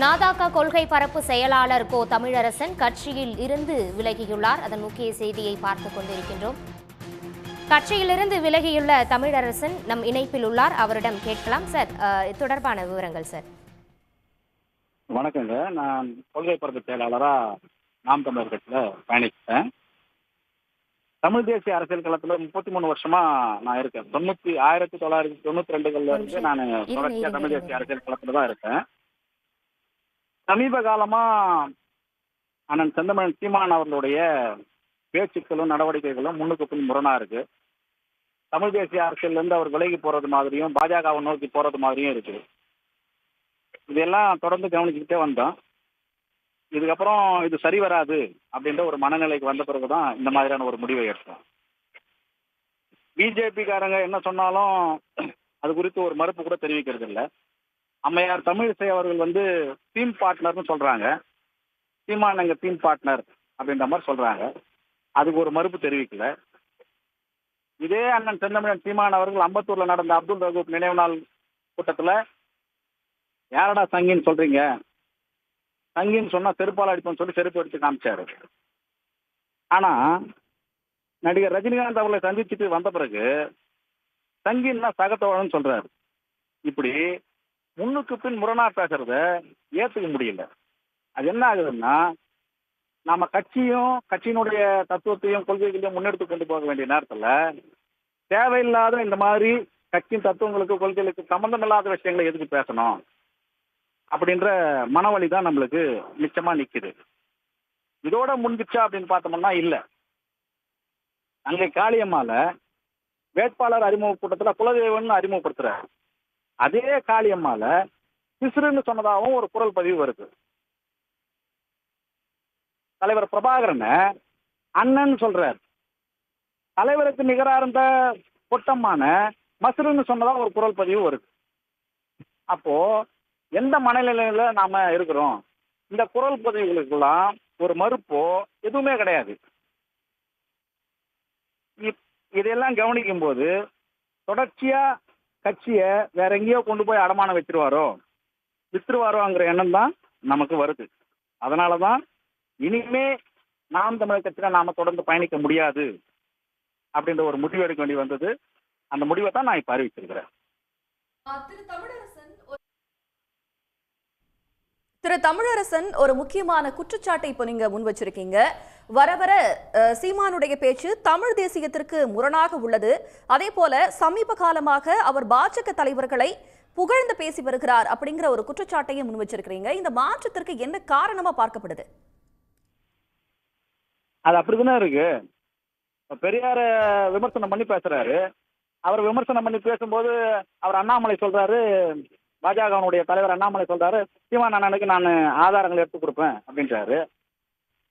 நாதாகா கொள்கை பரப்பு செயலாளர் கோ தமிழரசன் கட்சியில் இருந்து விலகியுள்ளார். அதன் முக்கிய செய்தியை பார்த்துக் கொண்டிருக்கின்றோம். கட்சியிலிருந்து விலகியுள்ள தமிழரசன் நம் இணைப்பில் உள்ளார். அவரிடம் கேட்கலாம். சார், தொடர்பான விவரங்கள் சார். வணக்கங்க. நான் கொள்கை பரப்பு செயலாளரா நாம் தமிழர் கட்சியில பயணிச்சேன். தமிழ் தேசிய அரசியல் களத்துல 33 வருஷமா நான் இருக்கேன். 1992 இருந்து நான் தொடர்ச்சியா தமிழ் தேசிய அரசியல் களத்துல தான் இருக்கேன். சமீப காலமா அண்ணன் செந்தமிழன் சீமான் அவர்களுடைய பேச்சுக்களும் நடவடிக்கைகளும் முன்னுக்கு பின் முரணா இருக்கு. தமிழ் தேசிய அரசியல்ல இருந்து அவர் விலகி போறது மாதிரியும் பாஜகவை நோக்கி போறது மாதிரியும் இருக்கு. இதெல்லாம் தொடர்ந்து கவனிச்சுக்கிட்டே வந்தோம். இதுக்கப்புறம் இது சரி வராது அப்படின்ற ஒரு மனநிலைக்கு வந்த பிறகுதான் இந்த மாதிரியான ஒரு முடிவை எடுத்தோம். பிஜேபிக்காரங்க என்ன சொன்னாலும் அது குறித்து ஒரு மறுப்பு கூட தெரிவிக்கிறது இல்லை. அம்மையார் தமிழிசை அவர்கள் டீம் பார்ட்னர்னு சொல்றாங்க. சீமான் எங்க டீம் பார்ட்னர் அப்படின்ற மாதிரி சொல்றாங்க. அதுக்கு ஒரு மறுப்பு தெரிவிக்கல. இதே அண்ணன் செந்தமிழன் சீமான் அவர்கள் அம்பத்தூர்ல நடந்த அப்துல் ரகூப் நினைவு நாள் கூட்டத்துல யாரடா சங்கின்னு சொல்றீங்க, சங்கின்னு சொன்னா செருப்பால் அடிப்போம்னு சொல்லி செருப்பு எடுத்து காமிச்சாரு. ஆனா நடிகர் ரஜினிகாந்த் அவர்களை சந்திச்சுட்டு வந்த பிறகு சங்கின்னா சகத்தோழன்னு சொல்றாரு. இப்படி முன்னுக்கு பின் முரணா பேசுறத ஏத்துக்க முடியல. அது என்ன ஆகுதுன்னா, நம்ம கட்சியினுடைய தத்துவத்தையும் கொள்கைகளையும் முன்னெடுத்து கொண்டு போக வேண்டிய நேரத்துல தேவையில்லாத இந்த மாதிரி கட்சியின் தத்துவங்களுக்கு கொள்கைகளுக்கு சம்பந்தம் இல்லாத விஷயங்களை எதுக்கு பேசணும் அப்படின்ற மனவழி தான் நம்மளுக்கு நிச்சயமா நிக்குது. இதோட முடிஞ்சிச்சா அப்படின்னு பார்த்தோம்னா இல்ல. அங்கே காளியம்மால வேட்பாளர் அறிமுக கூட்டத்துல குலதெய்வம்னு அறிமுகப்படுத்துறாரு. அதே காளியம்மால சிசுருன்னு சொன்னதாகவும் ஒரு குரல் பதிவு வருது. தலைவர் பிரபாகரனை அண்ணன் சொல்றார். தலைவருக்கு நிகரா இருந்த பொட்டம்மான மசுருன்னு சொன்னதா ஒரு குரல் பதிவு வருது. அப்போ எந்த மனநிலையில நாம இருக்கிறோம்? இந்த குரல் பதிவுகளுக்கெல்லாம் ஒரு மறுப்போ எதுவுமே கிடையாது. இதெல்லாம் கவனிக்கும் போது தொடர்ச்சியா கட்சிய வேற எங்கேயோ கொண்டு போய் அடமானம் வித்துருவாரோங்கிற எண்ணம் தான் நமக்கு வருது. அதனாலதான் இனிமே நாம் தமிழர் கட்சியில நாம தொடர்ந்து பயணிக்க முடியாது அப்படின்ற ஒரு முடிவு எடுக்க வேண்டி வந்தது. அந்த முடிவை தான் நான் இப்ப அறிவிச்சிருக்கிறேன். திரு தமிழரசன், ஒரு முக்கியமான குற்றச்சாட்டை இப்போ நீங்க முன் வச்சிருக்கீங்க. வர வர சீமானுடைய பேச்சு தமிழ் தேசியத்திற்கு முரணாக உள்ளது. அதே போல சமீப காலமாக அவர் பாஜக தலைவர்களை புகழ்ந்து பேசி வருகிறார் அப்படிங்கிற ஒரு குற்றச்சாட்டையும் முன் வச்சிருக்கிறீங்க. இந்த மாற்றத்திற்கு என்ன காரணமா பார்க்கப்படுது? அது அப்படிதானே இருக்கு. பெரியார விமர்சனம் பண்ணி பேசுறாரு. அவர் விமர்சனம் பண்ணி பேசும்போது அவர் அண்ணாமலை சொல்றாரு, பாஜகவுடைய தலைவர் அண்ணாமலை சொல்றாரு, சீமான் அண்ணனுக்கு நான் ஆதாரங்களை எடுத்து கொடுப்பேன் அப்படின்றாரு.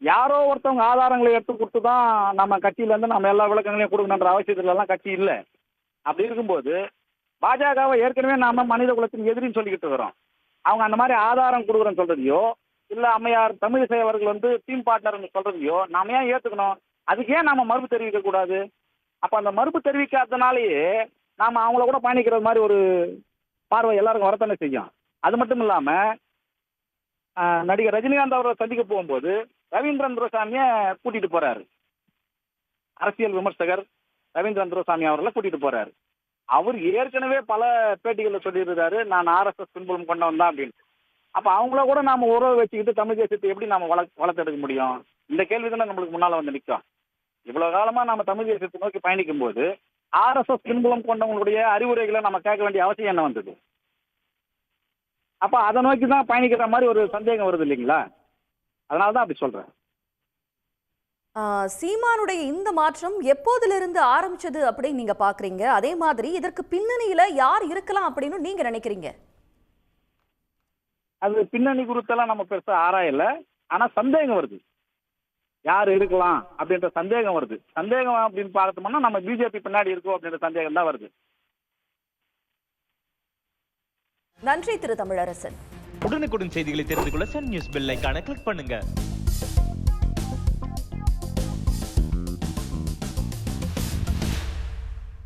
யாரோ ஒருத்தவங்க ஆதாரங்களை எடுத்து கொடுத்து தான் நம்ம கட்சியில இருந்து நம்ம எல்லா விளக்கங்களையும் கொடுக்கணுன்ற அவசியத்துல எல்லாம் கட்சி இல்லை. அப்படி இருக்கும்போது பாஜகவை ஏற்கனவே நாம மனித குலத்தின் எதிரின்னு சொல்லிக்கிட்டு இருக்கிறோம். அவங்க அந்த மாதிரி ஆதாரம் கொடுக்குறேன்னு சொல்றதையோ இல்ல அம்மையார் தமிழிசை அவர்கள் டீம் பார்ட்னர் சொல்றதையோ நாம ஏன் ஏத்துக்கணும்? அதுக்கு ஏன் நாம மறுப்பு தெரிவிக்க கூடாது? அப்ப அந்த மறுப்பு தெரிவிக்காதனாலேயே நாம அவங்கள கூட பயணிக்கிறது மாதிரி ஒரு பார்வை எல்லாருக்கும் வரத்தானே செய்யும். அது மட்டும் இல்லாம நடிகர் ரஜினிகாந்த் அவரை சந்திக்க போகும்போது ரவீந்திரன் துரைசாமியை கூட்டிட்டு போறாரு. அரசியல் விமர்சகர் ரவீந்திரன் துரைசாமி அவர்களை கூட்டிட்டு போறாரு. அவர் ஏற்கனவே பல பேட்டிகளில் சொல்லியிருந்தாரு, நான் RSS பின்புலம் கொண்டவன் தான் அப்படின்னு. அப்ப அவங்கள கூட நாம உறவு வச்சுக்கிட்டு தமிழ் தேசியத்தை எப்படி நாம வளர்த்தெடுக்க முடியும்? இந்த கேள்வி தானே நம்மளுக்கு முன்னால நிற்கும். இவ்வளவு காலமா நம்ம தமிழ் தேசியத்தை நோக்கி பயணிக்கும் போது RSS பின்புலம் கொண்டவங்களுடைய அறிவுரைகளை நம்ம கேட்க வேண்டிய அவசியம் என்ன வந்தது? அப்ப அதை நோக்கி தான் பயணிக்கிற மாதிரி ஒரு சந்தேகம் வருது இல்லைங்களா? அதனாலதான் அப்படி சொல்றேன். சீமானுடைய இந்த மாற்றம் எப்போதிலிருந்து ஆரம்பிச்சது அப்படின்னு நீங்க பாக்குறீங்க? அதே மாதிரி இதற்கு பின்னணியில யார் இருக்கலாம் அப்படின்னு நீங்க நினைக்கிறீங்க? அது பின்னணி குறித்தெல்லாம் நம்ம பெருசா ஆராயல. ஆனா சந்தேகம் வருது, யார் இருக்கலாம் அப்படின்ற சந்தேகம் வருது. சந்தேகம் அப்படின்னு பார்த்தோம்னா நம்ம பிஜேபி பின்னாடி இருக்கோம் அப்படின்ற சந்தேகம் தான் வருது. நன்றி திரு தமிழரசன். உடனுக்குடன் செய்திகளை தெரிந்து கொள்ள சன் நியூஸ் பெல் ஐகானை கிளிக் பண்ணுங்க.